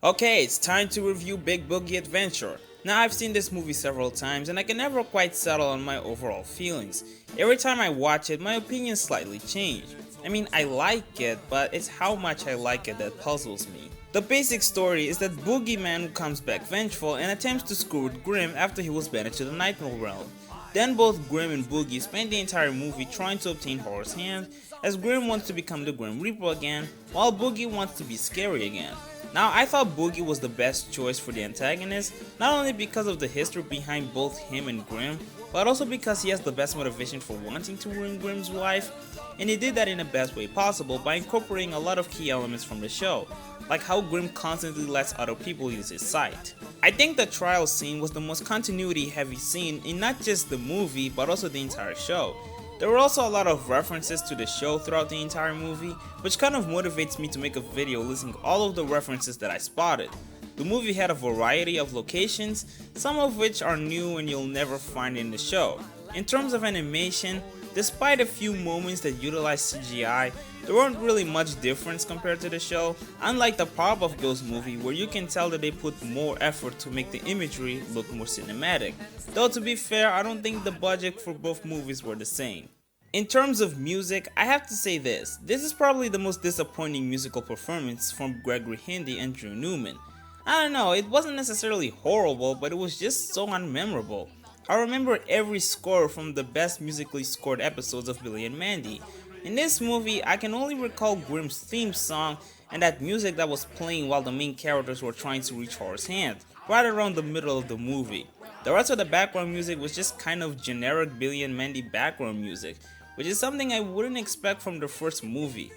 Okay, it's time to review Big Boogey Adventure. Now I've seen this movie several times and I can never quite settle on my overall feelings. Every time I watch it, my opinions slightly change. I mean, I like it, but it's how much I like it that puzzles me. The basic story is that Boogeyman comes back vengeful and attempts to screw with Grim after he was banished to the Nightmare Realm. Then both Grim and Boogey spend the entire movie trying to obtain Horror's hand, as Grim wants to become the Grim Reaper again, while Boogey wants to be scary again. Now, I thought Boogey was the best choice for the antagonist, not only because of the history behind both him and Grim, but also because he has the best motivation for wanting to ruin Grim's life, and he did that in the best way possible by incorporating a lot of key elements from the show, like how Grim constantly lets other people use his sight. I think the trial scene was the most continuity heavy scene in not just the movie, but also the entire show. There were also a lot of references to the show throughout the entire movie, which kind of motivates me to make a video listing all of the references that I spotted. The movie had a variety of locations, some of which are new and you'll never find in the show. In terms of animation, despite a few moments that utilized CGI, there weren't really much difference compared to the show, unlike the Powerpuff Girls movie where you can tell that they put more effort to make the imagery look more cinematic. Though to be fair, I don't think the budget for both movies were the same. In terms of music, I have to say this is probably the most disappointing musical performance from Gregory Hindi and Drew Newman. I don't know, it wasn't necessarily horrible, but it was just so unmemorable. I remember every score from the best musically scored episodes of Billy and Mandy. In this movie, I can only recall Grim's theme song and that music that was playing while the main characters were trying to reach Horror's hand, right around the middle of the movie. The rest of the background music was just kind of generic Billy and Mandy background music, which is something I wouldn't expect from the first movie.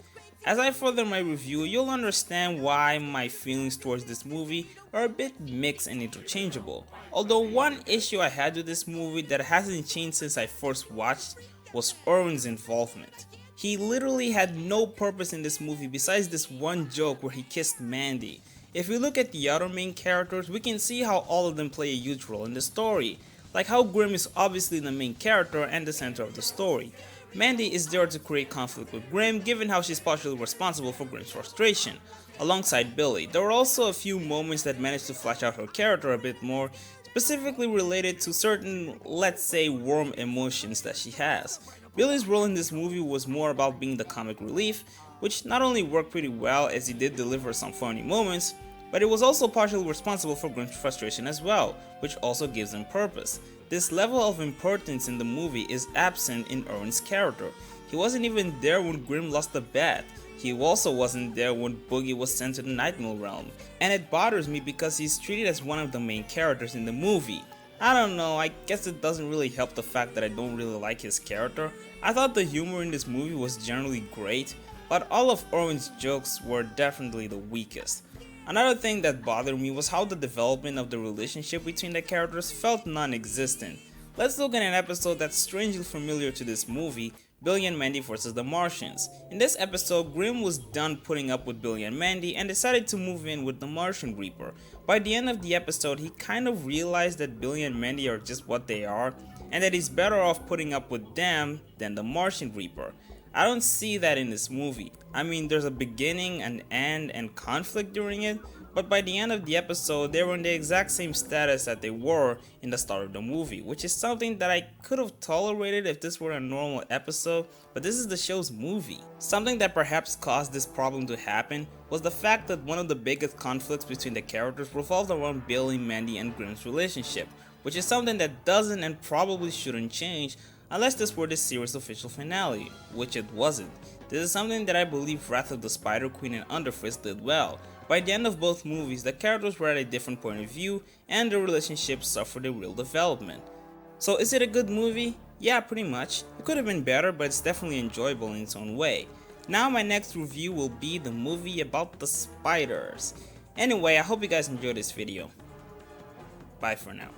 As I further my review, you'll understand why my feelings towards this movie are a bit mixed and interchangeable. Although one issue I had with this movie that hasn't changed since I first watched was Irwin's involvement. He literally had no purpose in this movie besides this one joke where he kissed Mandy. If we look at the other main characters, we can see how all of them play a huge role in the story, like how Grim is obviously the main character and the center of the story. Mandy is there to create conflict with Grim, given how she's partially responsible for Grim's frustration, alongside Billy. There were also a few moments that managed to flesh out her character a bit more, specifically related to certain, let's say, warm emotions that she has. Billy's role in this movie was more about being the comic relief, which not only worked pretty well as he did deliver some funny moments, but it was also partially responsible for Grim's frustration as well, which also gives him purpose. This level of importance in the movie is absent in Irwin's character. He wasn't even there when Grim lost the bet. He also wasn't there when Boogey was sent to the Nightmare Realm. And it bothers me because he's treated as one of the main characters in the movie. I don't know, I guess it doesn't really help the fact that I don't really like his character. I thought the humor in this movie was generally great, but all of Irwin's jokes were definitely the weakest. Another thing that bothered me was how the development of the relationship between the characters felt non-existent. Let's look at an episode that's strangely familiar to this movie, Billy and Mandy vs. the Martians. In this episode, Grim was done putting up with Billy and Mandy and decided to move in with the Martian Reaper. By the end of the episode, he kind of realized that Billy and Mandy are just what they are, and that he's better off putting up with them than the Martian Reaper. I don't see that in this movie. I mean, there's a beginning, an end, and conflict during it, but by the end of the episode, they were in the exact same status that they were in the start of the movie, which is something that I could have tolerated if this were a normal episode, but this is the show's movie. Something that perhaps caused this problem to happen was the fact that one of the biggest conflicts between the characters revolved around Billy, Mandy, and Grim's relationship, which is something that doesn't and probably shouldn't change unless this were the series' official finale, which it wasn't. This is something that I believe Wrath of the Spider Queen and Underfist did well. By the end of both movies, the characters were at a different point of view and the relationship suffered a real development. So is it a good movie? Yeah, pretty much. It could have been better, but it's definitely enjoyable in its own way. Now my next review will be the movie about the spiders. Anyway, I hope you guys enjoyed this video. Bye for now.